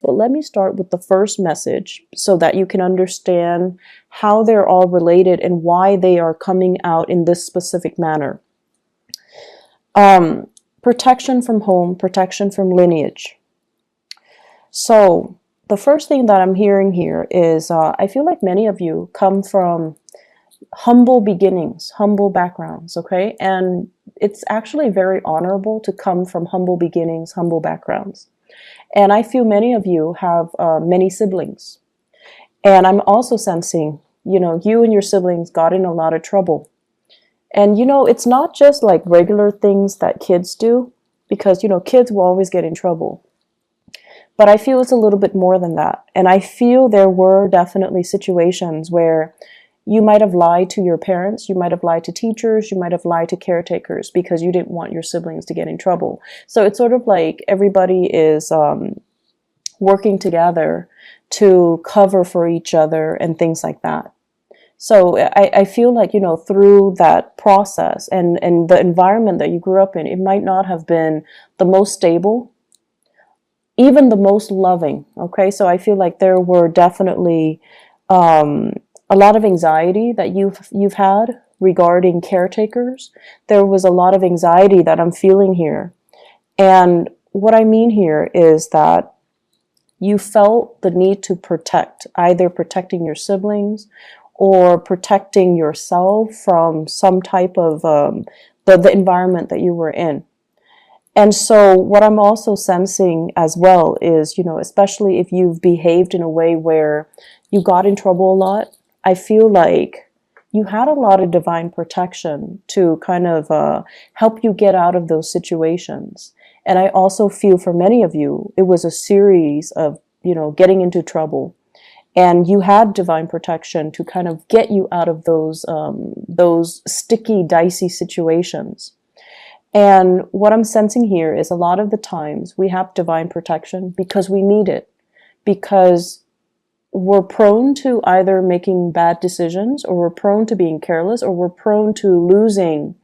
but let me start with the first message so that you can understand how they're all related and why they are coming out in this specific manner. Protection from home, protection from lineage. So the first thing that I'm hearing here is I feel like many of you come from humble beginnings, humble backgrounds, okay? And it's actually very honorable to come from humble beginnings, humble backgrounds. And I feel many of you have many siblings. And I'm also sensing, you and your siblings got in a lot of trouble. And, it's not just like regular things that kids do, because, kids will always get in trouble. But I feel it's a little bit more than that. And I feel there were definitely situations where you might have lied to your parents, you might have lied to teachers, you might have lied to caretakers because you didn't want your siblings to get in trouble. So it's sort of like everybody is working together to cover for each other and things like that. So I feel like, through that process and the environment that you grew up in, it might not have been the most stable, even the most loving, okay? So I feel like there were definitely a lot of anxiety that you've had regarding caretakers. There was a lot of anxiety that I'm feeling here. And what I mean here is that you felt the need to protect, either protecting your siblings or protecting yourself from some type of the environment that you were in. And so what I'm also sensing as well is, especially if you've behaved in a way where you got in trouble a lot, I feel like you had a lot of divine protection to kind of help you get out of those situations. And I also feel for many of you, it was a series of, getting into trouble. And you had divine protection to kind of get you out of those sticky, dicey situations. And what I'm sensing here is a lot of the times we have divine protection because we need it, because we're prone to either making bad decisions, or we're prone to being careless, or we're prone to losing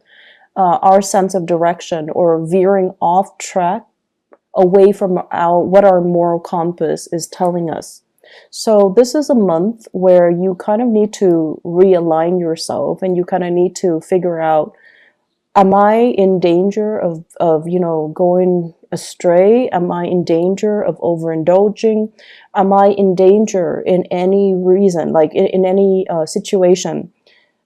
our sense of direction or veering off track away from what our moral compass is telling us. So this is a month where you kind of need to realign yourself, and you kind of need to figure out, am I in danger of going astray? Am I in danger of overindulging? Am I in danger in any reason, like in any situation?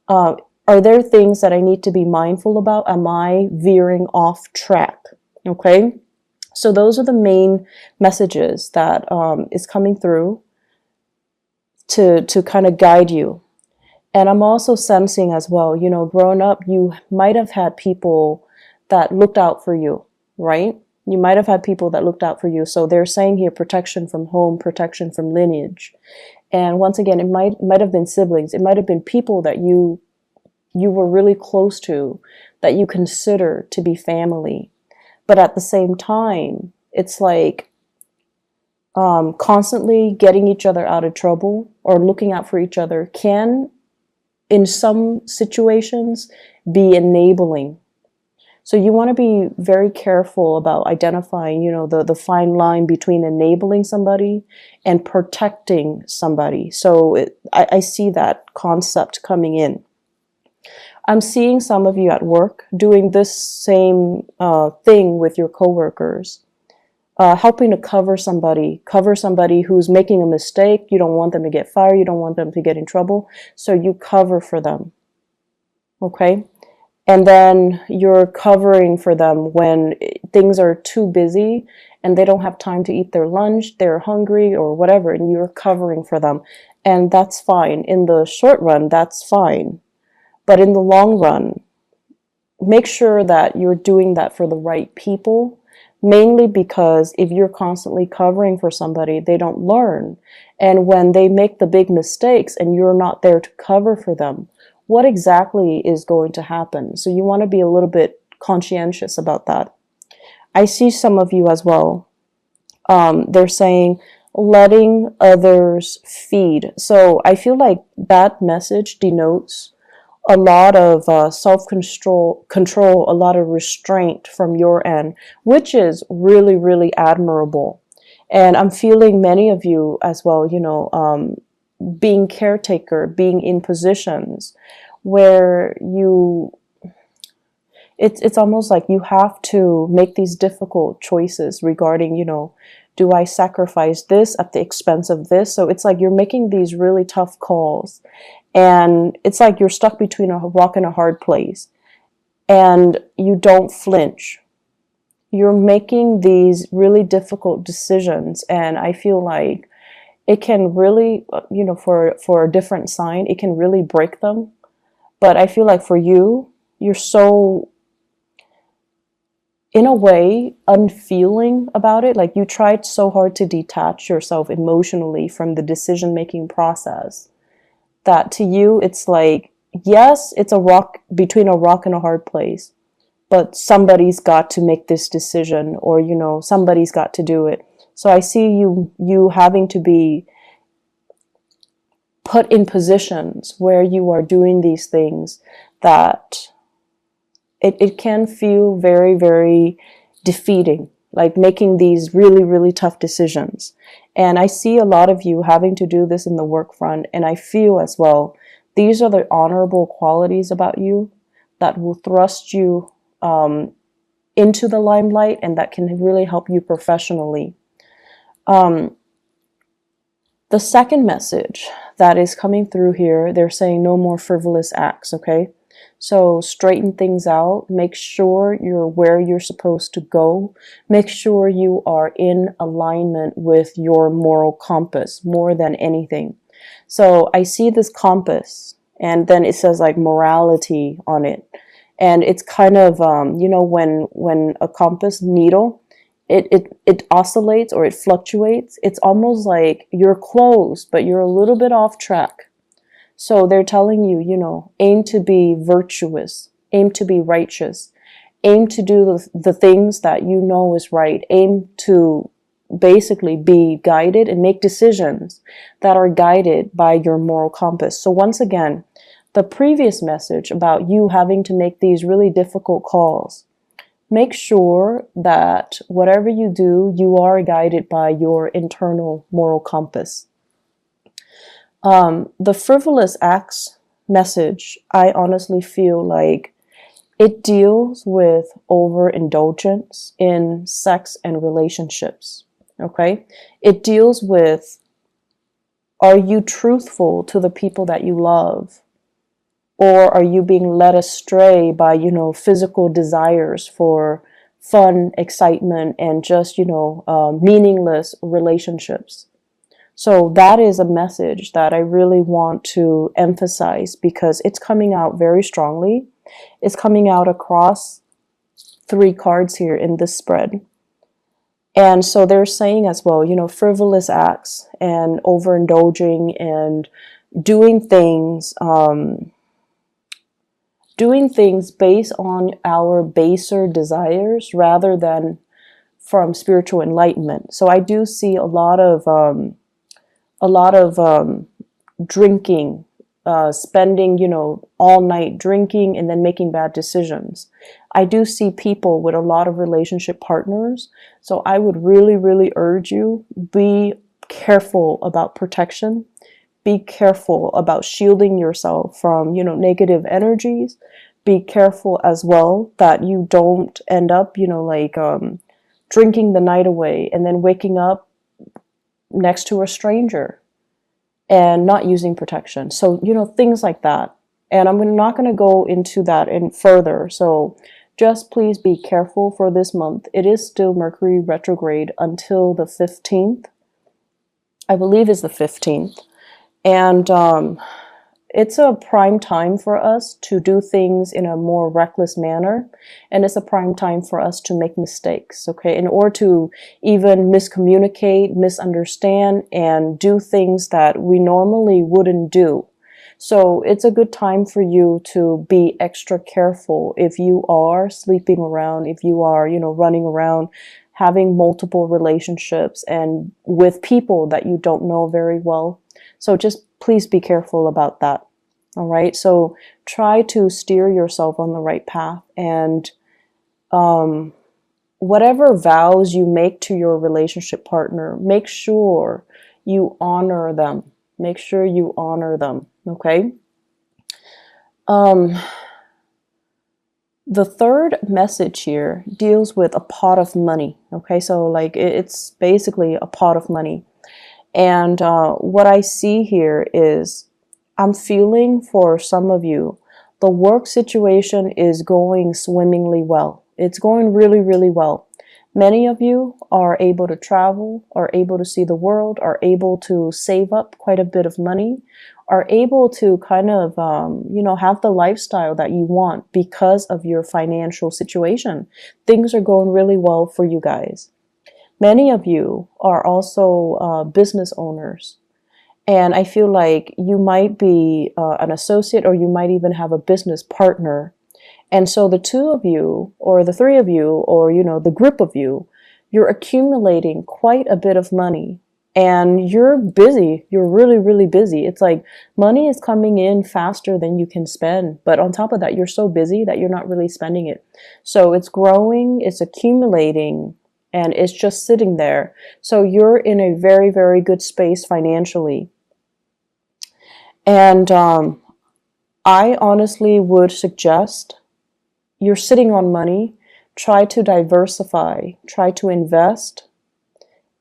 Are there things that I need to be mindful about? Am I veering off track? Okay, so those are the main messages that is coming through to kind of guide you. And I'm also sensing as well, growing up, you might have had people that looked out for you, right? You might have had people that looked out for you. So they're saying here, protection from home, protection from lineage. And once again, it might have been siblings. It might have been people that you were really close to, that you consider to be family. But at the same time, it's like constantly getting each other out of trouble or looking out for each other can, in some situations, be enabling. So you want to be very careful about identifying, the fine line between enabling somebody and protecting somebody. So I see that concept coming in. I'm seeing some of you at work doing this same thing with your coworkers, helping to cover somebody who's making a mistake. You don't want them to get fired. You don't want them to get in trouble. So you cover for them. Okay? And then you're covering for them when things are too busy and they don't have time to eat their lunch, they're hungry or whatever, and you're covering for them. And that's fine. In the short run, that's fine. But in the long run, make sure that you're doing that for the right people, mainly because if you're constantly covering for somebody, they don't learn. And when they make the big mistakes and you're not there to cover for them, what exactly is going to happen? So you want to be a little bit conscientious about that. I see some of you as well. They're saying letting others feed. So I feel like that message denotes a lot of self-control, a lot of restraint from your end, which is really, really admirable. And I'm feeling many of you as well, you know, being caretaker, being in positions where it's almost like you have to make these difficult choices regarding, you know, do I sacrifice this at the expense of this? So it's like you're making these really tough calls, and it's like you're stuck between a rock and a hard place, and you don't flinch. You're making these really difficult decisions, and I feel like it can really, you know, for a different sign, it can really break them. But I feel like for you, you're so, in a way, unfeeling about it. Like you tried so hard to detach yourself emotionally from the decision making process that to you it's like, yes, it's a rock, between a rock and a hard place, but somebody's got to make this decision, or you know, somebody's got to do it. So I see you having to be put in positions where you are doing these things that it can feel very, very defeating, like making these really, really tough decisions. And I see a lot of you having to do this in the work front, and I feel as well, these are the honorable qualities about you that will thrust you into the limelight, and that can really help you professionally. The second message that is coming through here, they're saying no more frivolous acts, okay? So straighten things out. Make sure you're where you're supposed to go. Make sure you are in alignment with your moral compass more than anything. So I see this compass, and then it says like morality on it. And it's kind of, you know, when a compass needle, it oscillates or it fluctuates. It's almost like you're close, but you're a little bit off track. So they're telling you, you know, aim to be virtuous, aim to be righteous, aim to do the things that you know is right, aim to basically be guided and make decisions that are guided by your moral compass. So once again, the previous message about you having to make these really difficult calls, make sure that whatever you do, you are guided by your internal moral compass. The frivolous acts message, I honestly feel like it deals with overindulgence in sex and relationships. Okay? It deals with, are you truthful to the people that you love? Or are you being led astray by, you know, physical desires for fun, excitement, and just, you know, meaningless relationships? So that is a message that I really want to emphasize, because it's coming out very strongly. It's coming out across 3 cards here in this spread. And so they're saying as well, you know, frivolous acts and overindulging and doing things based on our baser desires rather than from spiritual enlightenment. So I do see a lot of drinking, spending, you know, all night drinking and then making bad decisions. I do see people with a lot of relationship partners. So I would really, really urge you, be careful about protection. Be careful about shielding yourself from, you know, negative energies. Be careful as well that you don't end up, you know, like drinking the night away and then waking up next to a stranger and not using protection. So, you know, things like that. And I'm not going to go into that in further. So just please be careful for this month. It is still Mercury retrograde until the 15th. I believe is the 15th. And it's a prime time for us to do things in a more reckless manner. And it's a prime time for us to make mistakes, okay? In order to even miscommunicate, misunderstand, and do things that we normally wouldn't do. So it's a good time for you to be extra careful if you are sleeping around, if you are, you know, running around, having multiple relationships and with people that you don't know very well. So just please be careful about that. All right. So try to steer yourself on the right path and whatever vows you make to your relationship partner, make sure you honor them. Make sure you honor them, okay? Um, the third message here deals with a pot of money, okay? So like it's basically a pot of money. And what I see here is I'm feeling for some of you, the work situation is going swimmingly well. It's going really, really well. Many of you are able to travel, are able to see the world, are able to save up quite a bit of money, are able to kind of, have the lifestyle that you want because of your financial situation. Things are going really well for you guys. Many of you are also business owners. And I feel like you might be an associate, or you might even have a business partner. And so the two of you, or the three of you, or, the group of you, you're accumulating quite a bit of money. And you're busy. You're really, really busy. It's like money is coming in faster than you can spend. But on top of that, you're so busy that you're not really spending it. So it's growing, it's accumulating, and it's just sitting there. So you're in a very, very good space financially. And I honestly would suggest you're sitting on money, try to diversify, try to invest.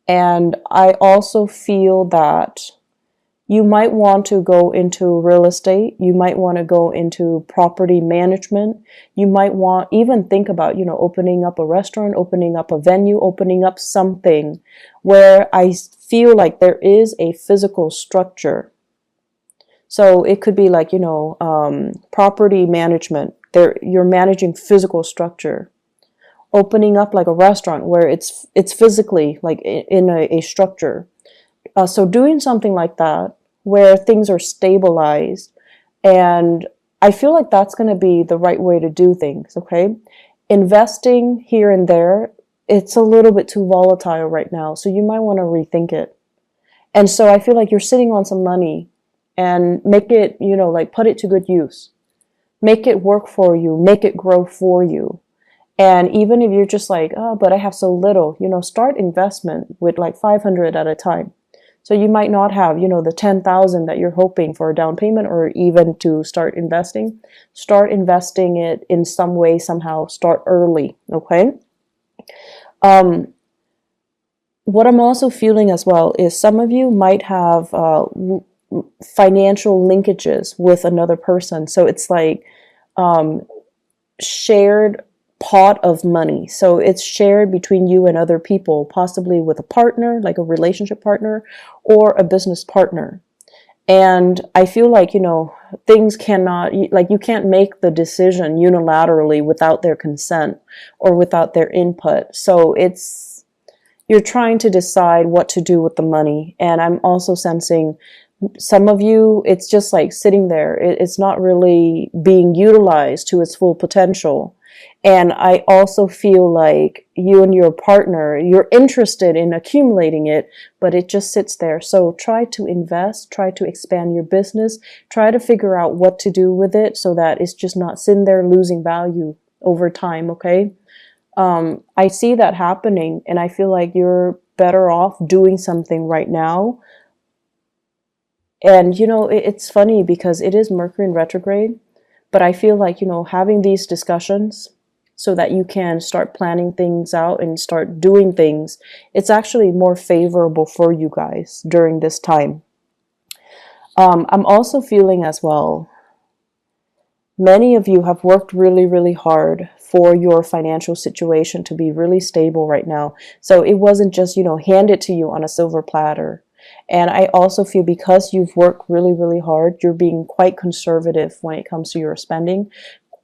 And I also feel that you might want to go into real estate. You might want to go into property management. You might want even think about, opening up a restaurant, opening up a venue, opening up something where I feel like there is a physical structure. So it could be like, property management. You're managing physical structure. Opening up like a restaurant where it's physically like in a structure. So doing something like that where things are stabilized, and I feel like that's going to be the right way to do things, okay? Investing here and there, it's a little bit too volatile right now, so you might want to rethink it. And so I feel like you're sitting on some money, and make it, like put it to good use. Make it work for you, make it grow for you. And even if you're just like, oh, but I have so little, start investment with like 500 at a time. So you might not have, the 10,000 that you're hoping for a down payment, or even to start investing. Start investing it in some way, somehow. Start early, okay? What I'm also feeling as well is some of you might have financial linkages with another person. So it's like shared pot of money. So it's shared between you and other people, possibly with a partner, like a relationship partner, or a business partner. And I feel like, things cannot, like you can't make the decision unilaterally without their consent or without their input. So you're trying to decide what to do with the money. And I'm also sensing some of you, it's just like sitting there. It's not really being utilized to its full potential. And I also feel like you and your partner, you're interested in accumulating it, but it just sits there. So try to invest, try to expand your business, try to figure out what to do with it so that it's just not sitting there losing value over time, okay? I see that happening, and I feel like you're better off doing something right now. And, it's funny because it is Mercury in retrograde, but I feel like, having these discussions so that you can start planning things out and start doing things, it's actually more favorable for you guys during this time. I'm also feeling as well, many of you have worked really, really hard for your financial situation to be really stable right now. So it wasn't just, handed to you on a silver platter. And I also feel because you've worked really, really hard, you're being quite conservative when it comes to your spending,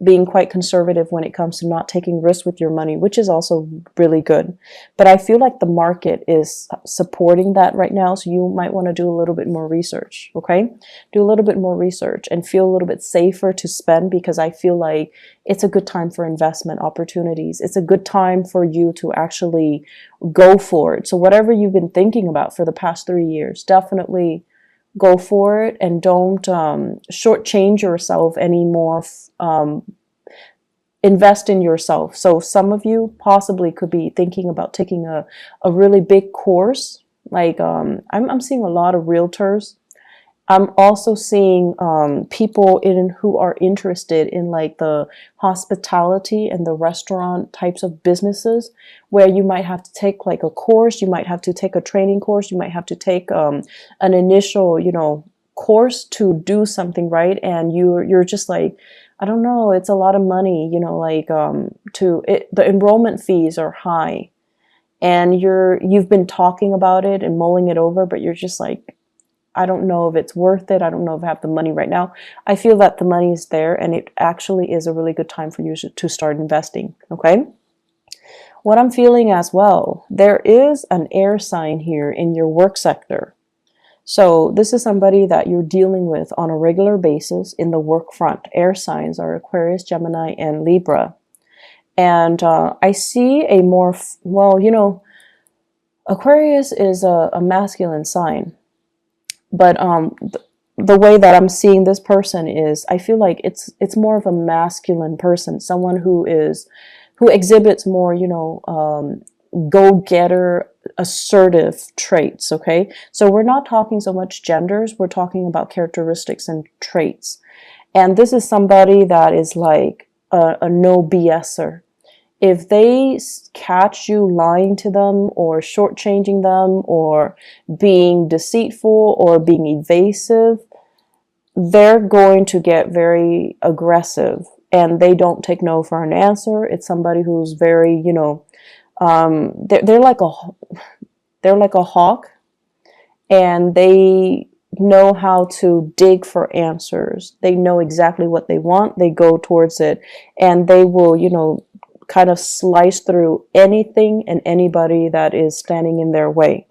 being quite conservative when it comes to not taking risks with your money, which is also really good. But I feel like the market is supporting that right now. So you might want to do a little bit more research, okay? Do a little bit more research and feel a little bit safer to spend, because I feel like it's a good time for investment opportunities. It's a good time for you to actually go for it. So whatever you've been thinking about for the past 3 years, definitely go for it, and don't shortchange yourself anymore invest in yourself. So some of you possibly could be thinking about taking a really big course. Like I'm seeing a lot of realtors. I'm also seeing people who are interested in like the hospitality and the restaurant types of businesses, where you might have to take like a course, you might have to take a training course, you might have to take an initial, course to do something, right? And you're just like, I don't know, it's a lot of money, like the enrollment fees are high, and you've been talking about it and mulling it over, but you're just like, I don't know if it's worth it. I don't know if I have the money right now. I feel that the money is there, and it actually is a really good time for you to start investing, okay? What I'm feeling as well, there is an air sign here in your work sector. So this is somebody that you're dealing with on a regular basis in the work front. Air signs are Aquarius, Gemini, and Libra. And I see a more, Aquarius is a masculine sign. But the way that I'm seeing this person is, I feel like it's more of a masculine person, someone who exhibits more, go-getter, assertive traits, okay? So we're not talking so much genders, we're talking about characteristics and traits. And this is somebody that is like a no BSer. If they catch you lying to them or shortchanging them or being deceitful or being evasive, they're going to get very aggressive, and they don't take no for an answer. It's somebody who's very, they're like a hawk, and they know how to dig for answers. They know exactly what they want. They go towards it, and they will, kind of slice through anything and anybody that is standing in their way.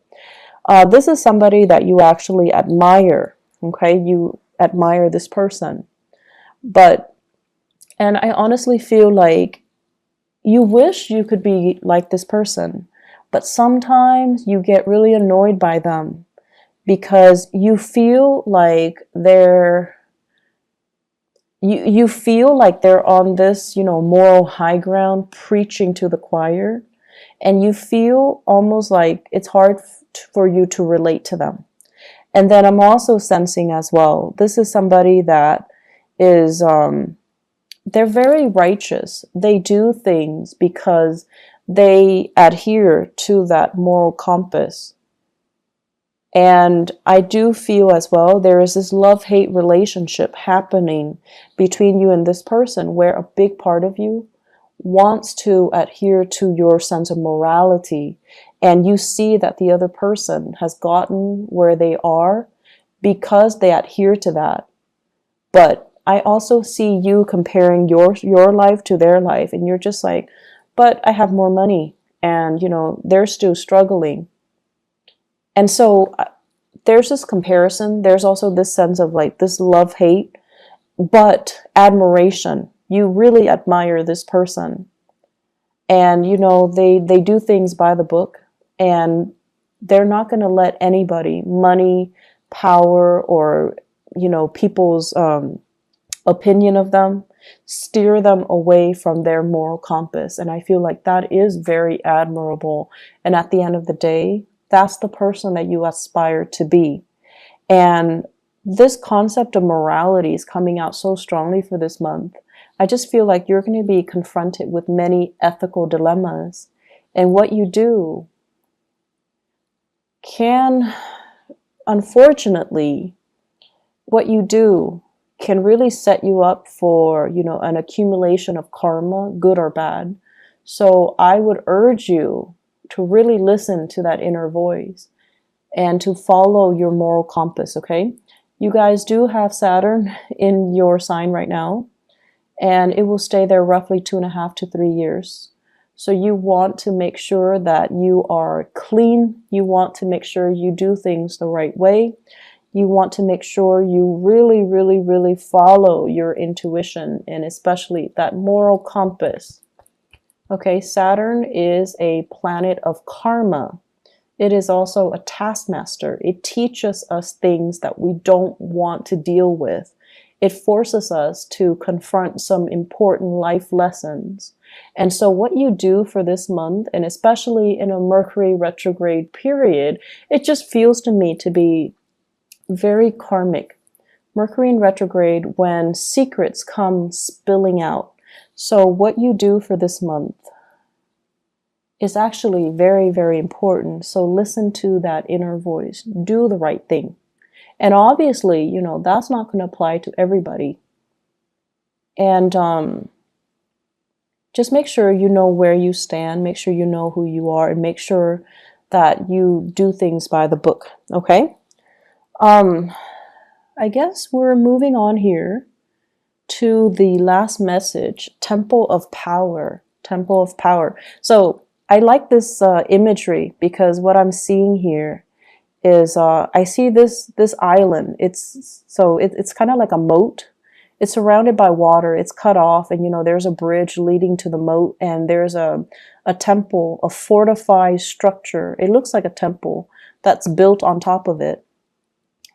This is somebody that you actually admire, okay? You admire this person. And I honestly feel like you wish you could be like this person, but sometimes you get really annoyed by them because you feel like you feel like they're on this, moral high ground preaching to the choir, and you feel almost like it's hard for you to relate to them. And then I'm also sensing as well, this is somebody that is, they're very righteous. They do things because they adhere to that moral compass. And I do feel as well, there is this love-hate relationship happening between you and this person, where a big part of you wants to adhere to your sense of morality. And you see that the other person has gotten where they are because they adhere to that. But I also see you comparing your life to their life, and you're just like, but I have more money, and they're still struggling. And so there's this comparison. There's also this sense of like this love-hate, but admiration. You really admire this person. And, they do things by the book, and they're not going to let anybody, money, power, or, people's opinion of them, steer them away from their moral compass. And I feel like that is very admirable. And at the end of the day, that's the person that you aspire to be. And this concept of morality is coming out so strongly for this month. I just feel like you're going to be confronted with many ethical dilemmas. And what you do can, unfortunately, what you do can really set you up for, an accumulation of karma, good or bad. So I would urge you to really listen to that inner voice and to follow your moral compass, okay? You guys do have Saturn in your sign right now, and it will stay there roughly 2.5 to 3 years. So you want to make sure that you are clean. You want to make sure you do things the right way. You want to make sure you really, really, really follow your intuition, and especially that moral compass. Okay, Saturn is a planet of karma. It is also a taskmaster. It teaches us things that we don't want to deal with. it forces us to confront some important life lessons. And so what you do for this month, and especially in a Mercury retrograde period, it just feels to me to be very karmic. Mercury in retrograde, when secrets come spilling out. So what you do for this month is actually very, very important. So listen to that inner voice. Do the right thing. And obviously, you know, that's not going to apply to everybody. And just make sure you know where you stand, make sure you know who you are, and make sure that you do things by the book, okay? I guess we're moving on here to the last message, Temple of Power. Temple of Power. So I like this imagery because what I'm seeing here is I see this island. It's kind of like a moat. It's surrounded by water. It's cut off, and you know there's a bridge leading to the moat, and there's a temple, a fortified structure. It looks like a temple that's built on top of it.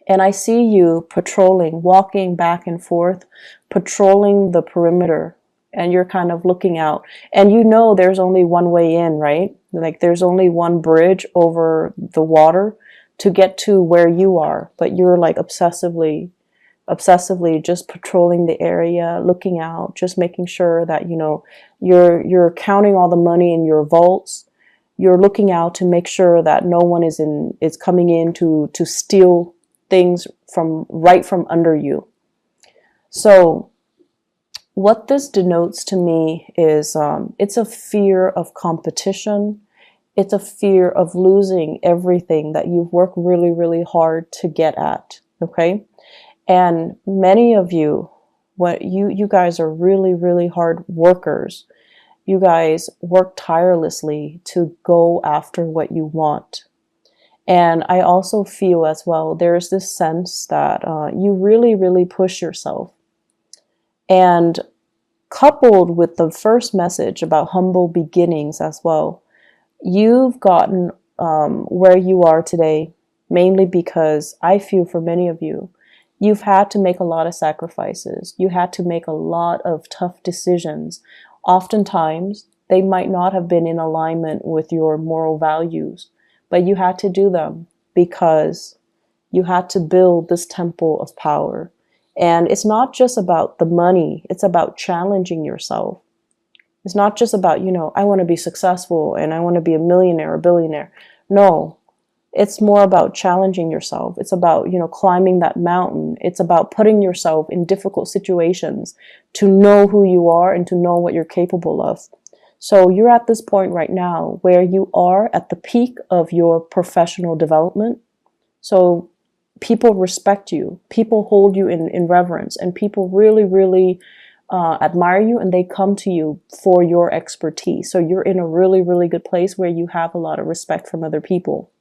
And I see you patrolling, walking back and forth, patrolling the perimeter, and you're kind of looking out. And you know there's only one way in, right? Like there's only one bridge over the water to get to where you are, but you're like obsessively just patrolling the area, looking out, just making sure that, you know, you're counting all the money in your vaults. You're looking out to make sure that no one is coming in to steal things right from under you. So what this denotes to me is it's a fear of competition. It's a fear of losing everything that you've worked really, really hard to get at, okay? And many of you, you guys are really, really hard workers. You guys work tirelessly to go after what you want. And I also feel as well, there's this sense that you really, really push yourself. And coupled with the first message about humble beginnings as well, you've gotten where you are today, mainly because I feel for many of you, you've had to make a lot of sacrifices. You had to make a lot of tough decisions. Oftentimes, they might not have been in alignment with your moral values, but you had to do them because you had to build this temple of power. And it's not just about the money. It's about challenging yourself. It's not just about, you know, I want to be successful and I want to be a millionaire or billionaire. No, it's more about challenging yourself. It's about, you know, climbing that mountain. It's about putting yourself in difficult situations to know who you are and to know what you're capable of. So you're at this point right now where you are at the peak of your professional development. So people respect you, people hold you in reverence, and people really, really admire you, and they come to you for your expertise. So you're in a really, really good place where you have a lot of respect from other people.